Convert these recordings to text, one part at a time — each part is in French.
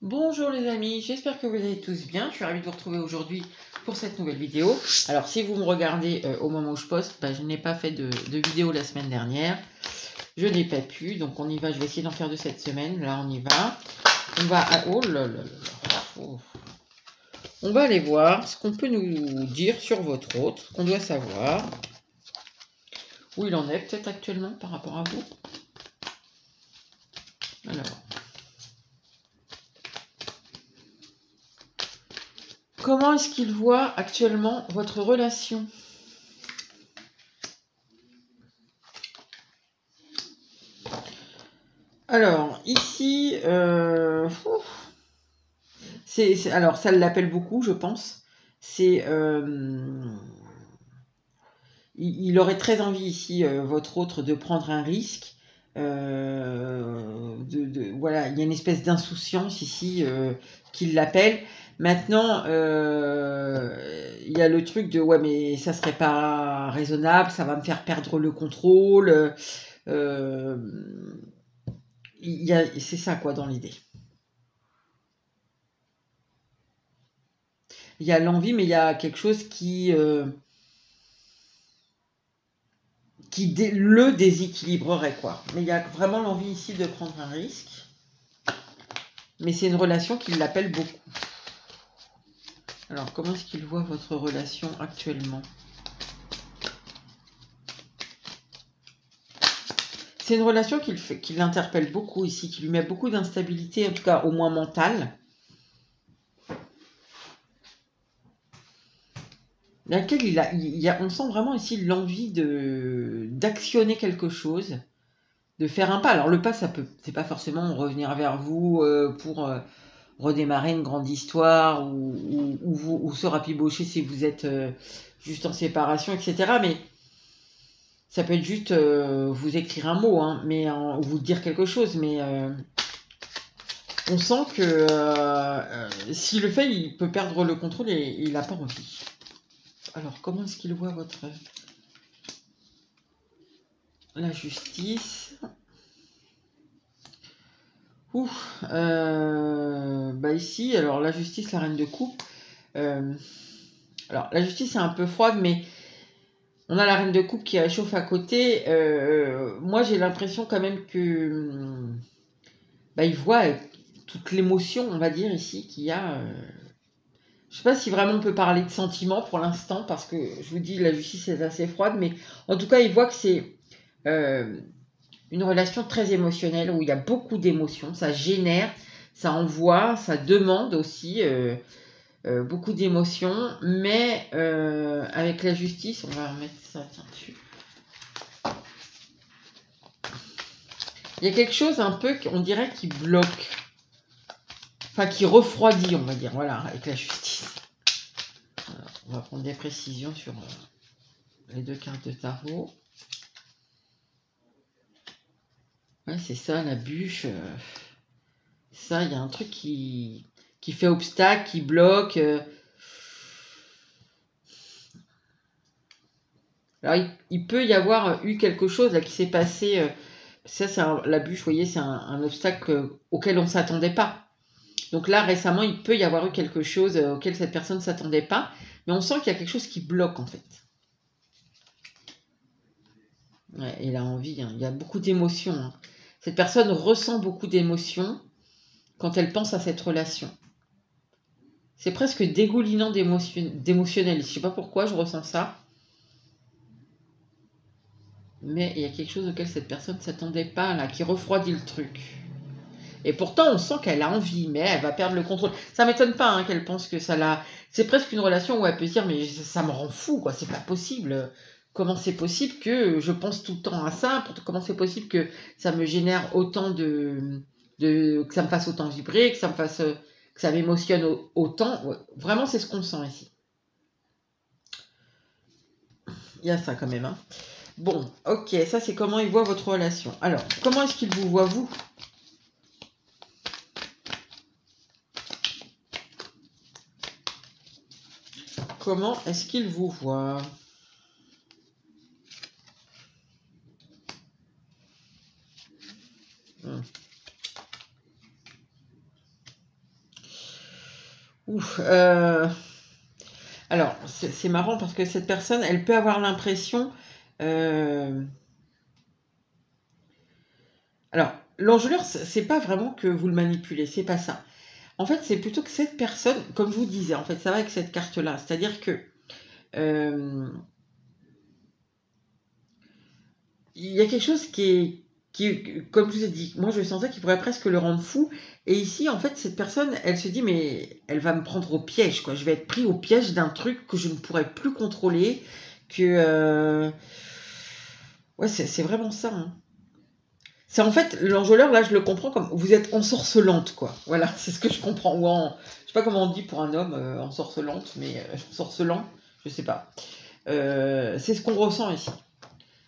Bonjour les amis, j'espère que vous allez tous bien. Je suis ravie de vous retrouver aujourd'hui pour cette nouvelle vidéo. Alors si vous me regardez au moment où je poste, je n'ai pas fait de vidéo la semaine dernière. Je n'ai pas pu, donc on y va. Je vais essayer d'en faire de cette semaine. Là on y va. On va oh là là là. Oh. On va aller voir ce qu'on peut nous dire sur votre hôte, ce qu'on doit savoir. Où il en est peut-être actuellement par rapport à vous. Alors. Comment est-ce qu'il voit actuellement votre relation ? Alors, ici, alors ça l'appelle beaucoup, je pense. C'est, il aurait très envie ici, votre autre, de prendre un risque. Voilà, il y a une espèce d'insouciance ici qui l'appelle. Maintenant, il y a le truc de ouais, mais ça serait pas raisonnable, ça va me faire perdre le contrôle. C'est ça quoi dans l'idée. Il y a l'envie, mais il y a quelque chose qui le déséquilibrerait, quoi. Mais il y a vraiment l'envie ici de prendre un risque. Mais c'est une relation qui l'appelle beaucoup. Alors, comment est-ce qu'il voit votre relation actuellement ? C'est une relation qui l'interpelle beaucoup ici, qui lui met beaucoup d'instabilité, en tout cas au moins mentale. Laquelle on sent vraiment ici l'envie d'actionner quelque chose, de faire un pas. Alors le pas, c'est pas forcément revenir vers vous pour redémarrer une grande histoire ou se rapibocher si vous êtes juste en séparation, etc. Mais ça peut être juste vous écrire un mot, hein, ou vous dire quelque chose, mais on sent que s'il le fait, il peut perdre le contrôle et il n'a pas envie. Alors, comment est-ce qu'il voit la justice ? Ici, alors la justice, la reine de coupe. Alors, la justice est un peu froide, mais on a la reine de coupe qui réchauffe à côté. Moi, j'ai l'impression quand même que il voit toute l'émotion, on va dire, ici, qu'il y a. Je ne sais pas si vraiment on peut parler de sentiments pour l'instant, parce que je vous dis, la justice est assez froide, mais en tout cas, il voit que c'est une relation très émotionnelle, où il y a beaucoup d'émotions, ça génère, ça envoie, ça demande aussi beaucoup d'émotions, mais avec la justice, on va remettre ça dessus. Il y a quelque chose un peu, on dirait, qui bloque, enfin qui refroidit, on va dire, voilà, avec la justice. Alors, on va prendre des précisions sur les deux cartes de tarot. Ouais, c'est ça, la bûche. Ça, il y a un truc qui fait obstacle, qui bloque. Alors, il peut y avoir eu quelque chose là qui s'est passé. Ça, la bûche, vous voyez, c'est un obstacle auquel on ne s'attendait pas. Donc là, récemment, il peut y avoir eu quelque chose auquel cette personne ne s'attendait pas. Mais on sent qu'il y a quelque chose qui bloque, en fait. Ouais, il a envie, hein. Il y a beaucoup d'émotions. Hein. Cette personne ressent beaucoup d'émotions quand elle pense à cette relation. C'est presque dégoulinant d'émotionnel. Je ne sais pas pourquoi je ressens ça. Mais il y a quelque chose auquel cette personne ne s'attendait pas, là, qui refroidit le truc. Et pourtant, on sent qu'elle a envie, mais elle va perdre le contrôle. Ça m'étonne pas hein, qu'elle pense que ça l'a... C'est presque une relation où elle peut se dire, mais ça me rend fou, quoi. C'est pas possible. Comment c'est possible que je pense tout le temps à ça ? Comment c'est possible que ça me génère autant que ça me fasse autant vibrer, que ça m'émotionne autant. Ouais, vraiment, c'est ce qu'on sent ici. Il y a ça quand même. Hein. Bon, ok, ça c'est comment il voit votre relation. Alors, comment est-ce qu'il vous voit, vous ? Comment est-ce qu'il vous voit ? Ouf, alors, c'est marrant parce que cette personne, elle peut avoir l'impression... alors, l'enjôleur, c'est pas vraiment que vous le manipulez, c'est pas ça. En fait, c'est plutôt que cette personne, comme je vous disais, en fait, ça va avec cette carte-là. C'est-à-dire que il y a quelque chose comme je vous ai dit, moi je sentais qu'il pourrait presque le rendre fou. Et ici, en fait, cette personne, elle se dit, mais elle va me prendre au piège, quoi. Je vais être pris au piège d'un truc que je ne pourrais plus contrôler. Ouais, c'est vraiment ça, hein. C'est en fait, l'enjôleur, là, je le comprends comme vous êtes ensorcelante, quoi. Voilà, c'est ce que je comprends. Je sais pas comment on dit pour un homme, ensorcelante, mais ensorcelant, je sais pas. C'est ce qu'on ressent ici.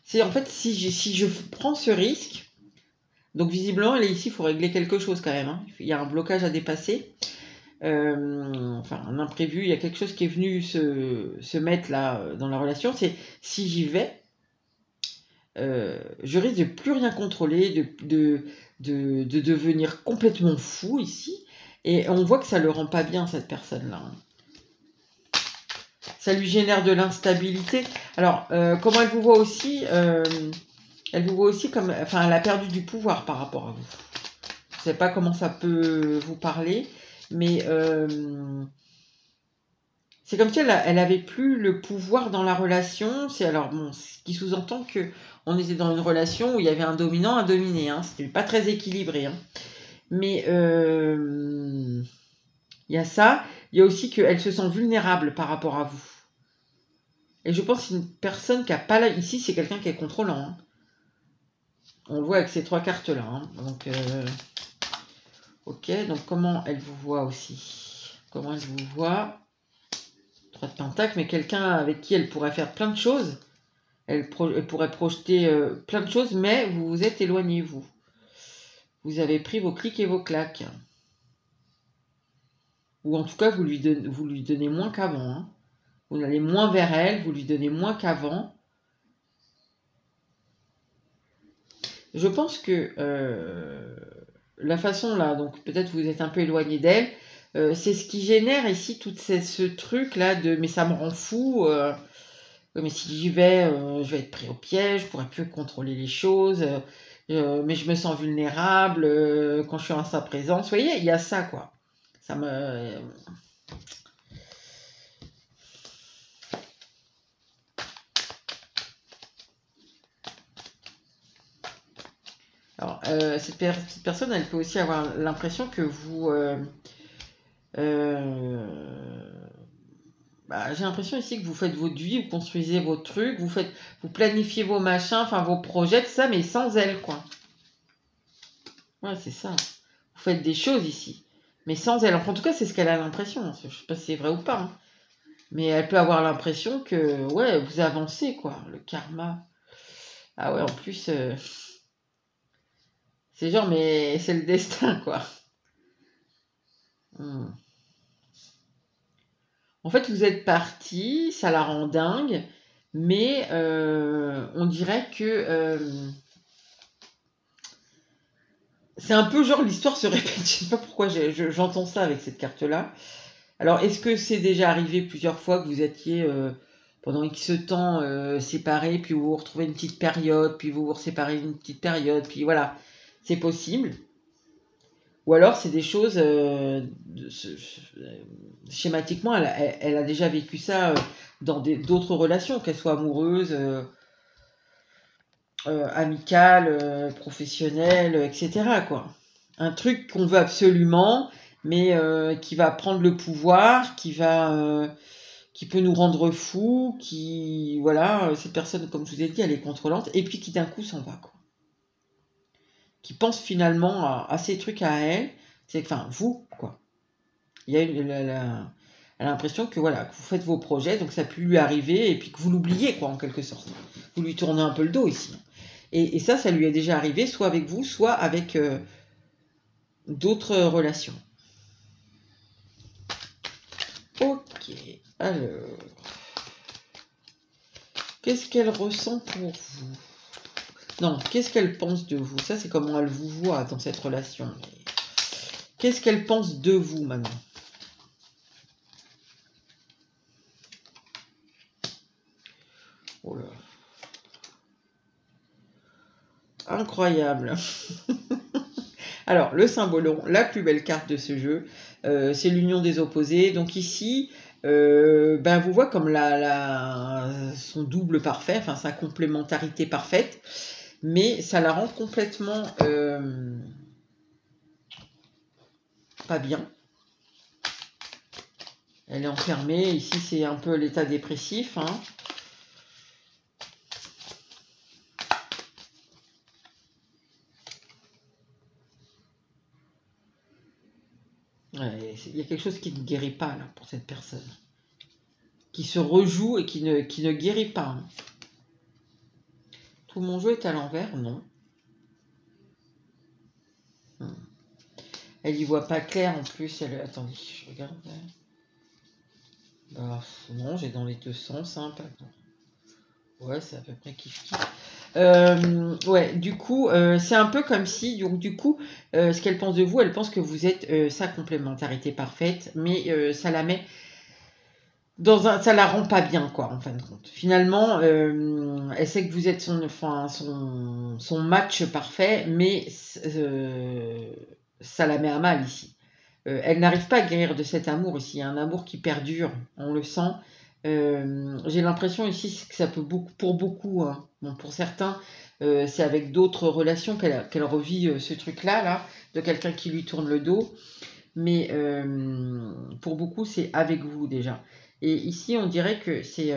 C'est en fait, si je prends ce risque, donc visiblement, elle est ici, il faut régler quelque chose quand même, hein. Il y a un blocage à dépasser. Enfin, un imprévu, il y a quelque chose qui est venu se mettre là dans la relation. C'est si j'y vais, je risque de plus rien contrôler, de devenir complètement fou ici. Et on voit que ça le rend pas bien, cette personne-là. Ça lui génère de l'instabilité. Alors, comment elle vous voit aussi elle vous voit aussi comme... Enfin, elle a perdu du pouvoir par rapport à vous. Je ne sais pas comment ça peut vous parler, mais c'est comme si elle avait plus le pouvoir dans la relation. C'est alors bon, ce qui sous-entend que on était dans une relation où il y avait un dominant, un dominé. Hein. C'était pas très équilibré. Hein. Mais il y a ça. Il y a aussi qu'elle se sent vulnérable par rapport à vous. Et je pense qu'une personne qui a pas là ici, c'est quelqu'un qui est contrôlant. Hein. On le voit avec ces trois cartes là. Hein. Donc ok. Donc comment elle vous voit aussi? Comment elle vous voit? 3 de Pentacle, mais quelqu'un avec qui elle pourrait faire plein de choses. Elle pourrait projeter plein de choses, mais vous vous êtes éloigné, vous. Vous avez pris vos clics et vos claques. Ou en tout cas, vous lui donnez moins qu'avant. Hein. Vous allez moins vers elle, vous lui donnez moins qu'avant. Je pense que la façon là, donc peut-être vous êtes un peu éloigné d'elle, c'est ce qui génère ici tout ce truc là de mais ça me rend fou. Mais si j'y vais, je vais être pris au piège, je pourrais plus contrôler les choses, mais je me sens vulnérable quand je suis en sa présence. Vous voyez, il y a ça, quoi. Ça me... Alors, cette personne, elle peut aussi avoir l'impression que vous... j'ai l'impression ici que vous faites votre vie, vous construisez vos trucs, vous planifiez vos machins, enfin vos projets, tout ça, mais sans elle, quoi. Ouais, c'est ça. Vous faites des choses ici, mais sans elle. Enfin, en tout cas, c'est ce qu'elle a l'impression. Je sais pas si c'est vrai ou pas. Hein. Mais elle peut avoir l'impression que, ouais, vous avancez, quoi. Le karma. Ah ouais, en plus, c'est genre, mais c'est le destin, quoi. Hmm. En fait, vous êtes parti, ça la rend dingue, mais on dirait que c'est un peu genre l'histoire se répète. Je sais pas pourquoi j'entends ça avec cette carte-là. Alors, est-ce que c'est déjà arrivé plusieurs fois que vous étiez pendant X temps séparés, puis vous vous retrouvez une petite période, puis vous vous séparez une petite période, puis voilà, c'est possible. Ou alors c'est des choses, schématiquement, elle a déjà vécu ça dans d'autres relations, qu'elles soient amoureuses, amicales, professionnelles, etc. Quoi. Un truc qu'on veut absolument, mais qui va prendre le pouvoir, qui peut nous rendre fous, qui, voilà, cette personne, comme je vous ai dit, elle est contrôlante, et puis qui d'un coup s'en va, quoi. Qui pense finalement à ces trucs à elle, c'est, enfin, vous, quoi. Il y a elle a l'impression que, voilà, que vous faites vos projets, donc ça peut lui arriver, et puis que vous l'oubliez, quoi, en quelque sorte. Vous lui tournez un peu le dos ici. Et ça lui est déjà arrivé, soit avec vous, soit avec d'autres relations. Ok, alors... Qu'est-ce qu'elle ressent pour vous? Non, qu'est-ce qu'elle pense de vous? Ça, c'est comment elle vous voit dans cette relation. Qu'est-ce qu'elle pense de vous, maintenant? incroyable. Alors, le cymbalon, la plus belle carte de ce jeu, c'est l'union des opposés. Donc ici, ben, vous voyez comme son double parfait, enfin sa complémentarité parfaite, mais ça la rend complètement pas bien. Elle est enfermée. Ici, c'est un peu l'état dépressif. Hein. Ouais, il y a quelque chose qui ne guérit pas là, pour cette personne. Qui se rejoue et qui ne guérit pas. Hein. Tout mon jeu est à l'envers, non. Elle y voit pas clair en plus. Attendez, je regarde. Bah, non, j'ai dans les deux sens. Hein, ouais, c'est à peu près kiff-kiff. Ouais, du coup, c'est un peu comme si, donc du coup, ce qu'elle pense de vous, elle pense que vous êtes sa complémentarité parfaite, mais ça la met ça la rend pas bien, quoi, en fin de compte. Finalement, elle sait que vous êtes son match parfait, mais ça la met à mal ici. Elle n'arrive pas à guérir de cet amour ici. Il y a un amour qui perdure, on le sent. J'ai l'impression ici que ça peut pour beaucoup, hein. Bon, pour certains, c'est avec d'autres relations qu'elle revit ce truc-là, là, de quelqu'un qui lui tourne le dos. Mais pour beaucoup, c'est avec vous déjà. Et ici, on dirait que c'est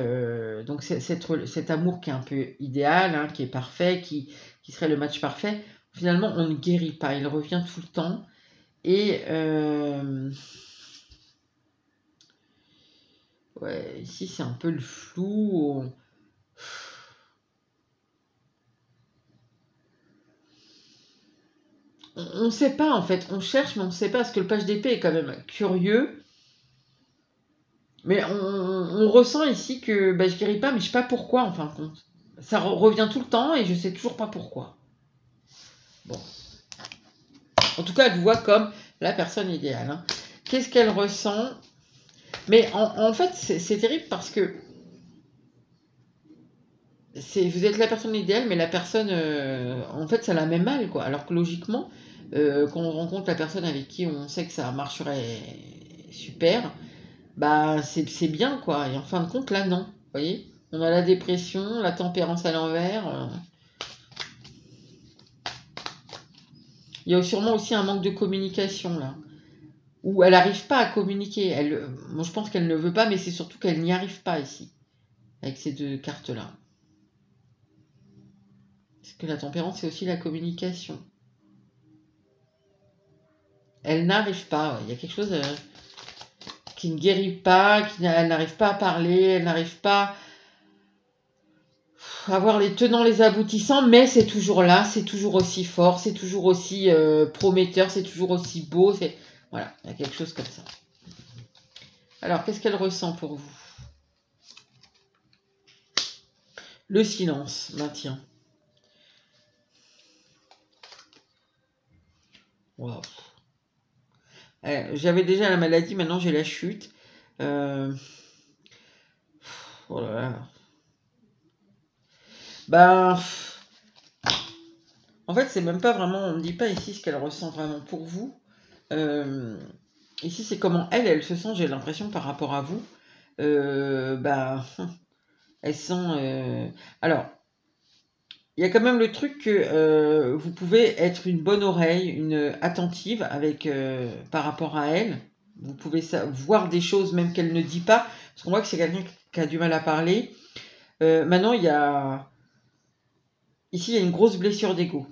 donc cet amour qui est un peu idéal, hein, qui est parfait, qui serait le match parfait. Finalement, on ne guérit pas. Il revient tout le temps. Et ouais, ici, c'est un peu le flou. On ne sait pas, en fait. On cherche, mais on ne sait pas. Parce que le page d'épée est quand même curieux. Mais on ressent ici que bah, je guéris pas, mais je sais pas pourquoi, en fin de compte. Ça revient tout le temps et je sais toujours pas pourquoi. Bon. En tout cas, elle vous voit comme la personne idéale. Hein. Qu'est-ce qu'elle ressent? Mais en fait, c'est terrible parce que vous êtes la personne idéale, mais la personne, en fait, ça la met mal, quoi. Alors que logiquement, quand on rencontre la personne avec qui on sait que ça marcherait super, bah c'est bien, quoi. Et en fin de compte, là, non. Vous voyez? On a la dépression, la tempérance à l'envers. Il y a sûrement aussi un manque de communication, là. Où elle n'arrive pas à communiquer. Moi, je pense qu'elle ne veut pas, mais c'est surtout qu'elle n'y arrive pas ici, avec ces deux cartes-là. Parce que la tempérance, c'est aussi la communication. Elle n'arrive pas. Ouais. Il y a quelque chose qui ne guérit pas, elle n'arrive pas à parler, elle n'arrive pas à voir les tenants, les aboutissants, mais c'est toujours là, c'est toujours aussi fort, c'est toujours aussi prometteur, c'est toujours aussi beau. Voilà, il y a quelque chose comme ça. Alors, qu'est-ce qu'elle ressent pour vous? Le silence, maintien. Wow. J'avais déjà la maladie, maintenant j'ai la chute. Oh là là. Ben, en fait, c'est même pas vraiment, on ne dit pas ici ce qu'elle ressent vraiment pour vous. Ici, c'est comment elle se sent, j'ai l'impression, par rapport à vous. Ben, elle sent... Alors, il y a quand même le truc que vous pouvez être une bonne oreille, une attentive avec, par rapport à elle. Vous pouvez voir des choses même qu'elle ne dit pas. Parce qu'on voit que c'est quelqu'un qui a du mal à parler. Maintenant, ici, il y a une grosse blessure d'ego.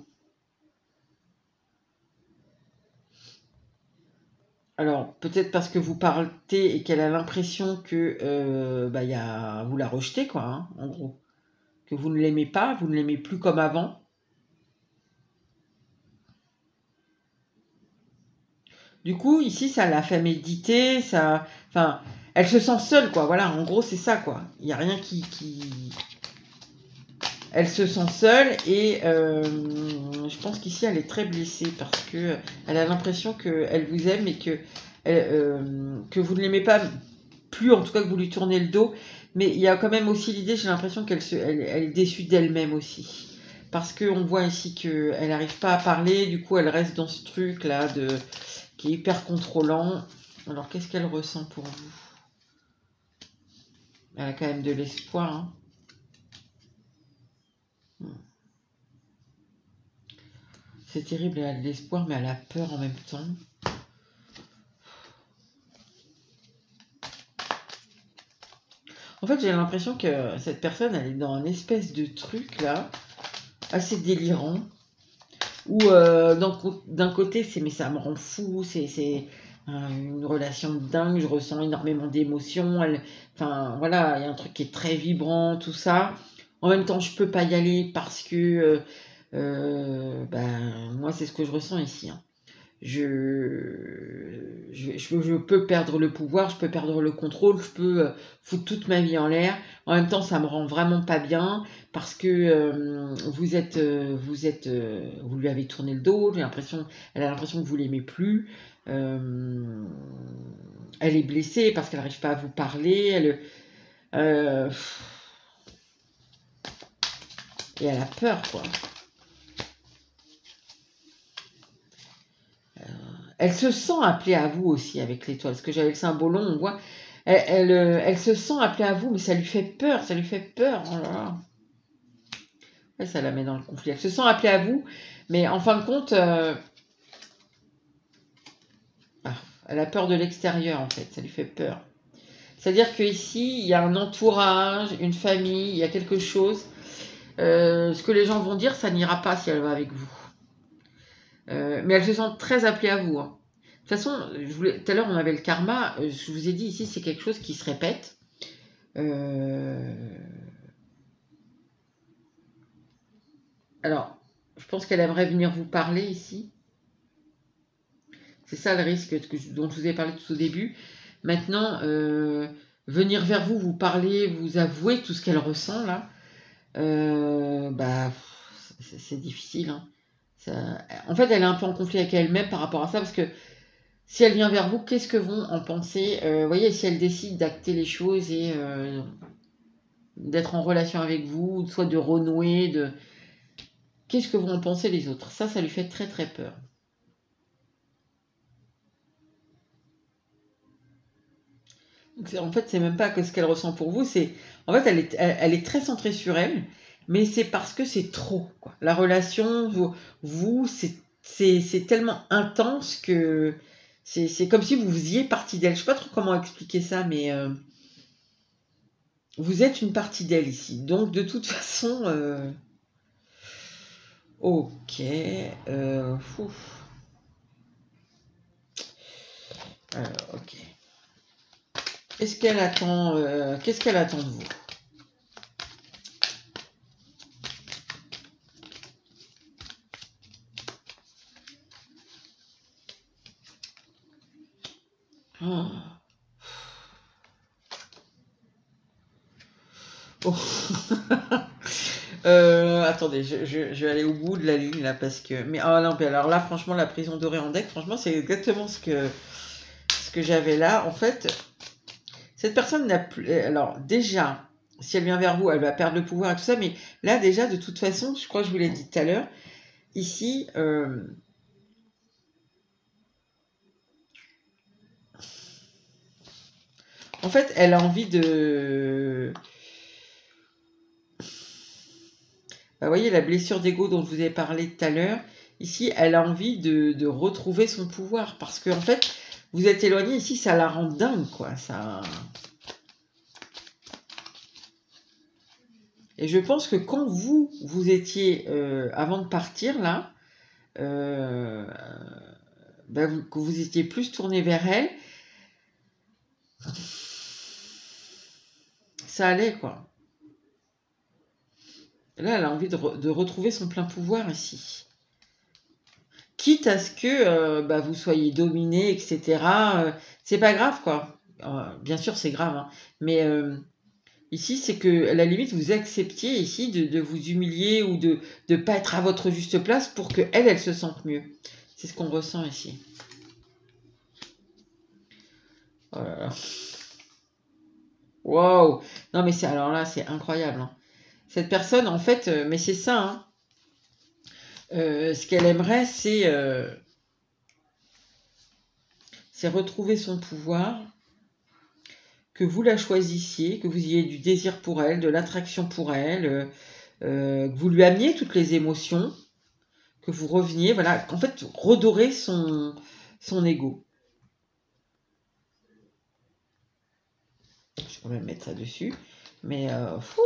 Alors, peut-être parce que vous partez et qu'elle a l'impression que bah, vous la rejetez, quoi, hein, en gros. Que vous ne l'aimez pas, vous ne l'aimez plus comme avant. Du coup, ici, ça l'a fait méditer, enfin, elle se sent seule, quoi. Voilà, en gros, c'est ça, quoi. Il n'y a rien Elle se sent seule et je pense qu'ici, elle est très blessée parce que elle a l'impression qu'elle vous aime et que vous ne l'aimez pas plus, en tout cas que vous lui tournez le dos. Mais il y a quand même aussi l'idée, j'ai l'impression elle est déçue d'elle-même aussi. parce qu'on voit ici qu'elle n'arrive pas à parler, du coup elle reste dans ce truc là qui est hyper contrôlant. Alors qu'est-ce qu'elle ressent pour vous? Elle a quand même de l'espoir. Hein. C'est terrible, elle a de l'espoir, mais elle a peur en même temps. En fait, j'ai l'impression que cette personne, elle est dans une espèce de truc là, assez délirant, où d'un côté, c'est mais ça me rend fou, c'est une relation de dingue, je ressens énormément d'émotions, enfin voilà, il y a un truc qui est très vibrant, tout ça. En même temps, je peux pas y aller parce que ben, moi, c'est ce que je ressens ici. Hein. Je peux perdre le pouvoir, je peux perdre le contrôle, je peux foutre toute ma vie en l'air. En même temps, ça me rend vraiment pas bien parce que vous lui avez tourné le dos. Elle a l'impression que vous l'aimez plus. Euh, elle est blessée parce qu'elle n'arrive pas à vous parler. Euh, et elle a peur, quoi. Elle se sent appelée à vous aussi avec l'étoile. Parce que j'avais le symbole, on voit. Elle se sent appelée à vous, mais ça lui fait peur. Ça lui fait peur. Oh là là. Ouais, ça la met dans le conflit. Elle se sent appelée à vous, mais en fin de compte, elle a peur de l'extérieur en fait. Ça lui fait peur. C'est-à-dire qu'ici, il y a un entourage, une famille, il y a quelque chose. Ce que les gens vont dire, ça n'ira pas si elle va avec vous. Mais elle se sent très appelée à vous. Hein. De toute façon, tout à l'heure, on avait le karma. Je vous ai dit ici, c'est quelque chose qui se répète. Alors, je pense qu'elle aimerait venir vous parler ici. C'est ça le risque dont je vous ai parlé tout au début. Maintenant, venir vers vous, vous parler, vous avouer tout ce qu'elle ressent là, bah, c'est difficile. Hein. En fait, elle est un peu en conflit avec elle-même par rapport à ça parce que si elle vient vers vous, qu'est-ce que vont en penser Vous voyez, si elle décide d'acter les choses et d'être en relation avec vous, soit de renouer, qu'est-ce que vont en penser les autres? Ça lui fait très très peur. Donc, en fait, c'est même pas que ce qu'elle ressent pour vous, c'est en fait elle est très centrée sur elle, mais c'est parce que c'est trop. Quoi. La relation, vous c'est tellement intense que c'est comme si vous faisiez partie d'elle. Je sais pas trop comment expliquer ça, mais vous êtes une partie d'elle ici. Donc de toute façon, ok. Ok. Qu'est-ce qu'elle attend de vous? Oh. Oh. Attendez, je vais aller au bout de la ligne là parce que. Mais oh non, alors là, franchement, la prison dorée en deck, franchement, c'est exactement ce que j'avais là. En fait, cette personne n'a plus. Alors, déjà, si elle vient vers vous, elle va perdre le pouvoir et tout ça, mais là, déjà, de toute façon, je crois que je vous l'ai dit tout à l'heure, ici. En fait, elle a envie de. Bah, vous voyez, la blessure d'ego dont je vous ai parlé tout à l'heure, ici, elle a envie de retrouver son pouvoir. Parce que, en fait, vous êtes éloigné ici, ça la rend dingue, quoi. Ça... Et je pense que quand vous étiez, avant de partir, là, bah, que vous étiez plus tourné vers elle, ça allait, quoi. Là, elle a envie de retrouver son plein pouvoir ici. Quitte à ce que bah, vous soyez dominé, etc. C'est pas grave, quoi. Bien sûr, c'est grave, hein. Mais ici, c'est que, à la limite, vous acceptiez ici de vous humilier ou de ne pas être à votre juste place pour que elle se sente mieux. C'est ce qu'on ressent ici. Oh là là. Wow. Non, mais alors là, c'est incroyable. Hein. Cette personne, en fait, mais c'est ça, hein. Ce qu'elle aimerait, c'est retrouver son pouvoir, que vous la choisissiez, que vous ayez du désir pour elle, de l'attraction pour elle, que vous lui ameniez toutes les émotions, que vous reveniez, voilà, en fait, redorer son ego. Je pourrais mettre ça dessus, mais fou.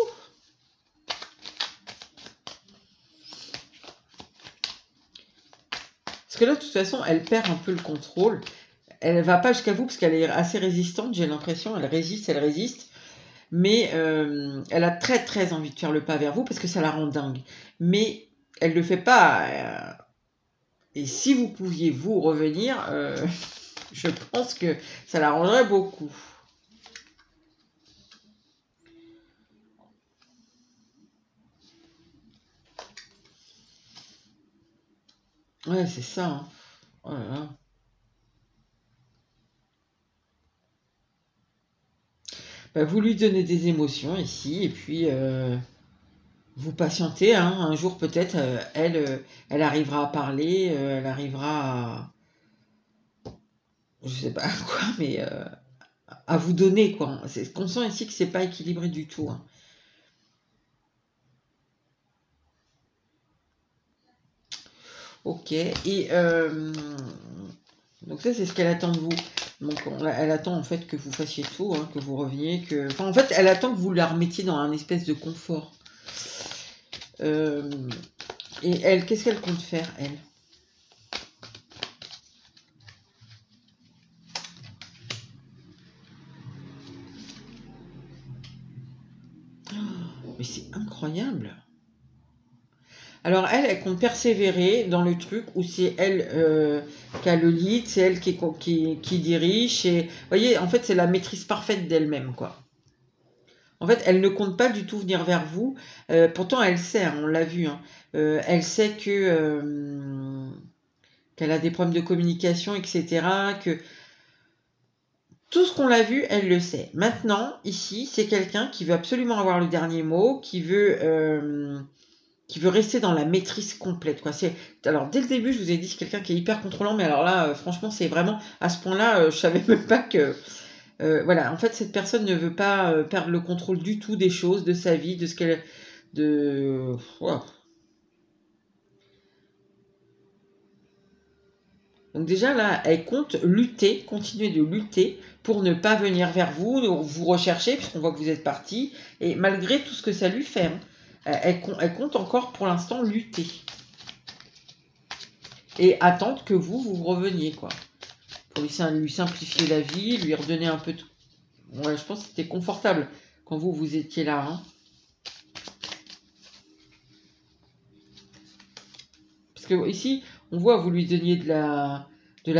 Parce que là, de toute façon, elle perd un peu le contrôle. Elle ne va pas jusqu'à vous parce qu'elle est assez résistante, j'ai l'impression. Elle résiste. Mais elle a très très envie de faire le pas vers vous parce que ça la rend dingue. Mais elle ne le fait pas. Et si vous pouviez vous revenir, je pense que ça l'arrangerait beaucoup. Ouais, c'est ça. Hein. Oh là là. Bah, vous lui donnez des émotions ici et puis vous patientez. Hein. Un jour peut-être, elle arrivera à parler, elle arrivera à... Je sais pas quoi, mais à vous donner, quoi. C'est qu'on sent ici que c'est pas équilibré du tout. Hein. Ok. Et donc ça, c'est ce qu'elle attend de vous. Donc elle attend en fait que vous fassiez tout, hein, que vous reveniez, que... Enfin, en fait, elle attend que vous la remettiez dans un espèce de confort. Et elle, qu'est-ce qu'elle compte faire, elle? Mais c'est incroyable. Alors elle compte persévérer dans le truc où c'est elle qui a le lead, c'est elle qui dirige. Et, vous voyez, en fait, c'est la maîtrise parfaite d'elle-même, quoi. En fait, elle ne compte pas du tout venir vers vous. Pourtant, elle sait, hein, on l'a vu. Hein. Elle sait qu'elle a des problèmes de communication, etc. Que tout ce qu'on l'a vu, elle le sait. Maintenant, ici, c'est quelqu'un qui veut absolument avoir le dernier mot, qui veut rester dans la maîtrise complète, quoi. Alors, dès le début, je vous ai dit, c'est quelqu'un qui est hyper contrôlant, mais alors là, franchement, c'est vraiment, à ce point-là, je savais même pas que... voilà, en fait, cette personne ne veut pas perdre le contrôle du tout des choses, de sa vie, de ce qu'elle... Wow. Donc déjà, là, elle compte lutter, continuer de lutter pour ne pas venir vers vous, vous rechercher, puisqu'on voit que vous êtes parti, et malgré tout ce que ça lui fait, hein, elle compte encore pour l'instant lutter. Et attendre que vous reveniez, quoi. Pour lui simplifier la vie, lui redonner un peu de... Ouais, je pense que c'était confortable quand vous étiez là. Hein. Parce que ici, on voit, vous lui donniez de la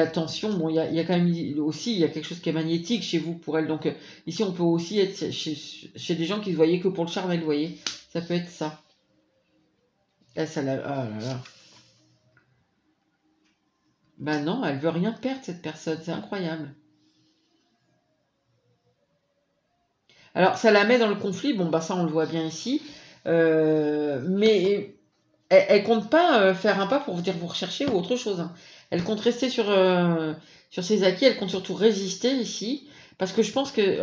tension. Bon, il y a quand même aussi, il y a quelque chose qui est magnétique chez vous pour elle. Donc ici, on peut aussi être chez des gens qui se voyaient que pour le charme, vous voyez. Ça peut être ça. Là, ah là là. Ben non, elle veut rien perdre, cette personne. C'est incroyable. Alors, ça la met dans le conflit. Bon, bah ça, on le voit bien ici. Mais elle compte pas faire un pas pour vous dire vous rechercher ou autre chose. Hein. Elle compte rester sur ses acquis. Elle compte surtout résister ici. Parce que je pense que,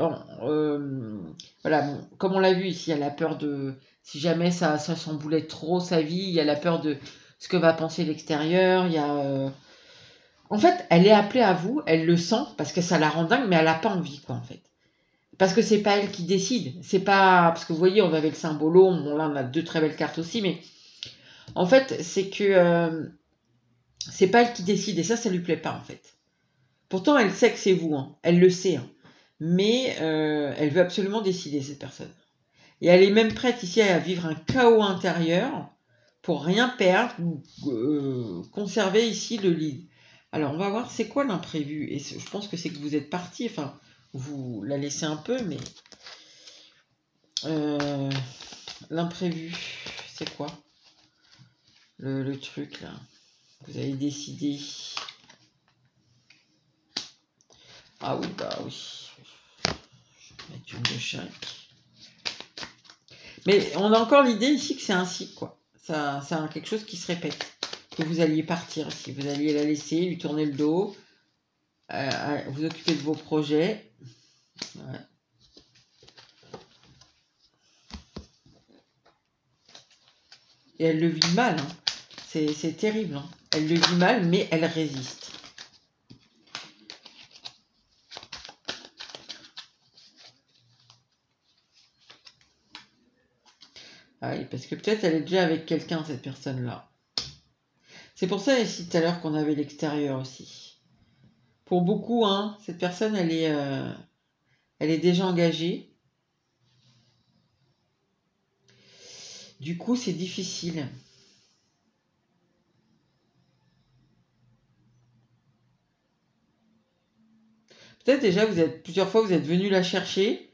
voilà, bon, comme on l'a vu ici, elle a peur de... Si jamais ça s'emboulait trop sa vie, il y a la peur de ce que va penser l'extérieur. Il y a... En fait, elle est appelée à vous. Elle le sent parce que ça la rend dingue, mais elle n'a pas envie, quoi, en fait. Parce que c'est pas elle qui décide. C'est pas... Parce que vous voyez, on avait le symbolo. Bon, là, on a deux très belles cartes aussi, mais... En fait, c'est que c'est pas elle qui décide et ça lui plaît pas en fait. Pourtant, elle sait que c'est vous, hein. Elle le sait, hein. Mais elle veut absolument décider cette personne. Et elle est même prête ici à vivre un chaos intérieur pour rien perdre ou conserver ici le lead. Alors, on va voir c'est quoi l'imprévu. Et je pense que c'est que vous êtes parti, enfin, vous la laissez un peu, mais l'imprévu, c'est quoi le truc là? Vous avez décidé. Ah oui, bah oui. Je vais mettre une de chaque. Mais on a encore l'idée ici que c'est un cycle, quoi. C'est quelque chose qui se répète. que vous alliez partir, si vous alliez la laisser, lui tourner le dos, vous occuper de vos projets. Ouais. Et elle le vit mal, hein. C'est terrible, hein. Elle le vit mal, mais elle résiste. Ah oui, parce que peut-être elle est déjà avec quelqu'un, cette personne-là. C'est pour ça ici tout à l'heure qu'on avait l'extérieur aussi. Pour beaucoup, hein, cette personne, elle est déjà engagée. Du coup, c'est difficile. Peut-être déjà, plusieurs fois, vous êtes venu la chercher.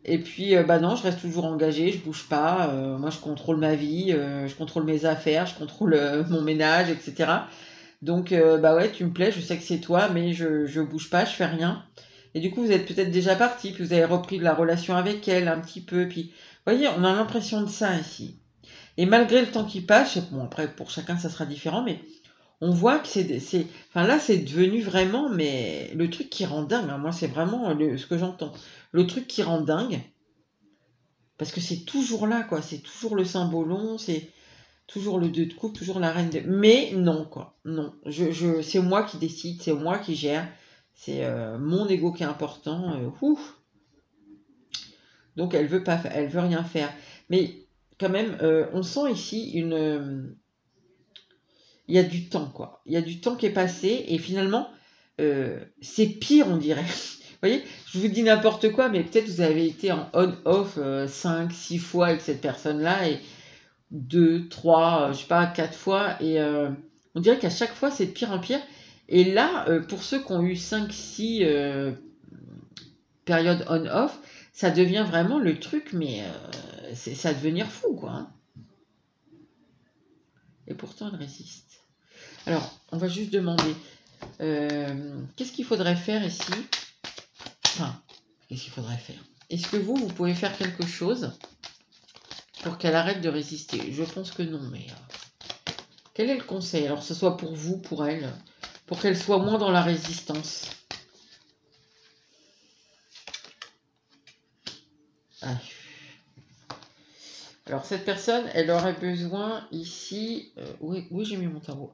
Et puis, bah non, je reste toujours engagée, je bouge pas. Moi, je contrôle ma vie, je contrôle mes affaires, je contrôle mon ménage, etc. Donc, bah ouais, tu me plais, je sais que c'est toi, mais je bouge pas, je fais rien. Et du coup, vous êtes peut-être déjà parti, puis vous avez repris la relation avec elle un petit peu. Puis, vous voyez, on a l'impression de ça ici. Et malgré le temps qui passe, bon, après, pour chacun, ça sera différent, mais on voit que enfin là, c'est devenu vraiment, mais le truc qui rend dingue, hein, moi, c'est vraiment ce que j'entends. Le truc qui rend dingue, parce que c'est toujours là, quoi. C'est toujours le symbolon, c'est toujours le 2 de coupe, toujours la reine de... Mais non, quoi. Non. C'est moi qui décide, c'est moi qui gère. C'est mon ego qui est important. Donc elle veut rien faire. Mais quand même, on sent ici il y a du temps, quoi. Il y a du temps qui est passé et finalement, c'est pire, on dirait. Vous voyez, je vous dis n'importe quoi, mais peut-être vous avez été en on-off 5, 6 fois avec cette personne-là et 2, 3, je sais pas, 4 fois. Et on dirait qu'à chaque fois, c'est de pire en pire. Et là, pour ceux qui ont eu 5, 6 périodes on-off, ça devient vraiment le truc, mais ça va devenir fou, quoi, hein. Et pourtant, elle résiste. Alors, on va juste demander, qu'est-ce qu'il faudrait faire ici? Enfin, qu'est-ce qu'il faudrait faire? Est-ce que vous pouvez faire quelque chose pour qu'elle arrête de résister? Je pense que non, mais quel est le conseil? Alors, que ce soit pour vous, pour elle, pour qu'elle soit moins dans la résistance. Ah. Alors, cette personne, elle aurait besoin ici... oui, j'ai mis mon tarot.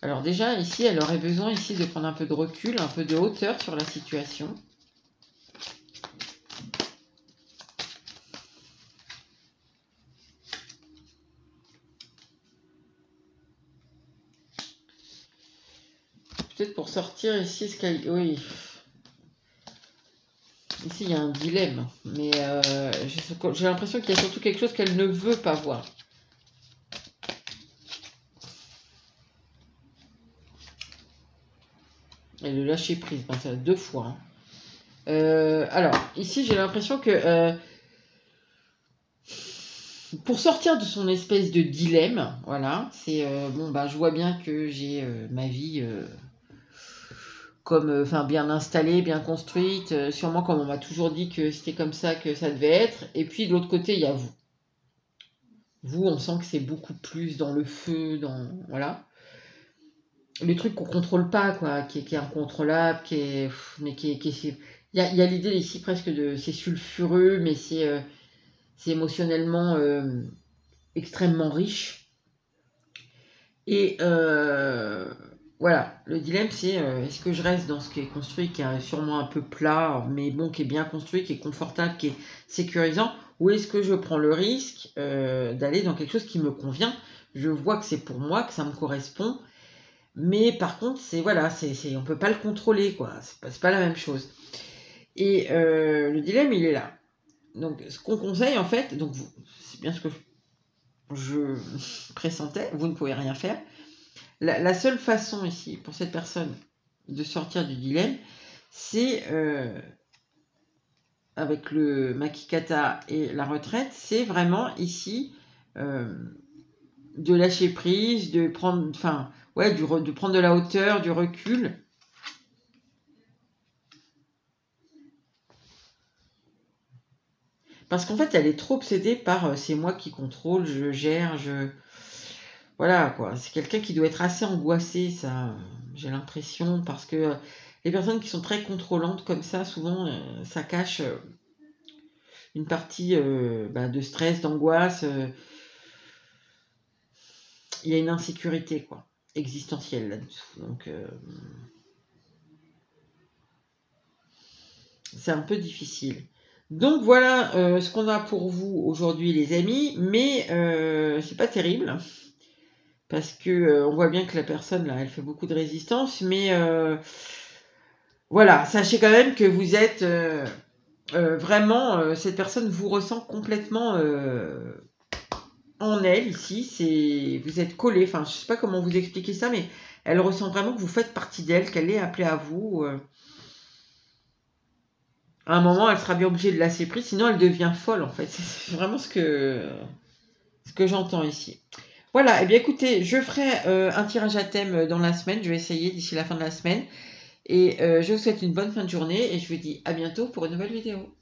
Alors déjà, ici, elle aurait besoin ici de prendre un peu de recul, un peu de hauteur sur la situation. Peut-être pour sortir ici, ce qu'elle... Oui. Ici, il y a un dilemme. Mais j'ai l'impression qu'il y a surtout quelque chose qu'elle ne veut pas voir. Et le lâcher prise, ben, ça 2 fois. Hein. Alors, ici, j'ai l'impression que... pour sortir de son espèce de dilemme, voilà, c'est bon, bah, je vois bien que j'ai ma vie comme, enfin, bien installée, bien construite, sûrement comme on m'a toujours dit que c'était comme ça que ça devait être. Et puis de l'autre côté, il y a vous. Vous, on sent que c'est beaucoup plus dans le feu, dans voilà, le truc qu'on contrôle pas, quoi, qui est incontrôlable, mais il y a l'idée ici presque de, c'est sulfureux, mais c'est émotionnellement extrêmement riche. Et voilà, le dilemme c'est est-ce que je reste dans ce qui est construit, qui est sûrement un peu plat, mais bon, qui est bien construit, qui est confortable, qui est sécurisant, ou est-ce que je prends le risque d'aller dans quelque chose qui me convient? Je vois que c'est pour moi, que ça me correspond, mais par contre, c'est voilà, on peut pas le contrôler, quoi. C'est pas la même chose. Et le dilemme, il est là. Donc, ce qu'on conseille, en fait, donc c'est bien ce que je pressentais, vous ne pouvez rien faire. La seule façon ici, pour cette personne, de sortir du dilemme, c'est, avec le Makikata et la retraite, c'est vraiment ici de lâcher prise, de prendre, enfin, ouais, de prendre de la hauteur, du recul. Parce qu'en fait, elle est trop obsédée par c'est moi qui contrôle, je gère, je... Voilà, quoi. C'est quelqu'un qui doit être assez angoissé, ça, j'ai l'impression, parce que les personnes qui sont très contrôlantes comme ça, souvent, ça cache une partie de stress, d'angoisse. Il y a une insécurité, quoi, existentielle là-dessous. Donc, c'est un peu difficile. Donc voilà ce qu'on a pour vous aujourd'hui, les amis, mais c'est pas terrible parce que on voit bien que la personne là, elle fait beaucoup de résistance, mais voilà, sachez quand même que vous êtes vraiment, cette personne vous ressent complètement en elle ici. Vous êtes collé. Enfin, je sais pas comment vous expliquer ça, mais elle ressent vraiment que vous faites partie d'elle, qu'elle est appelée à vous. À un moment, elle sera bien obligée de lâcher prise, sinon elle devient folle en fait. C'est vraiment ce que j'entends ici. Voilà, et bien écoutez, je ferai un tirage à thème dans la semaine. Je vais essayer d'ici la fin de la semaine. Et je vous souhaite une bonne fin de journée et je vous dis à bientôt pour une nouvelle vidéo.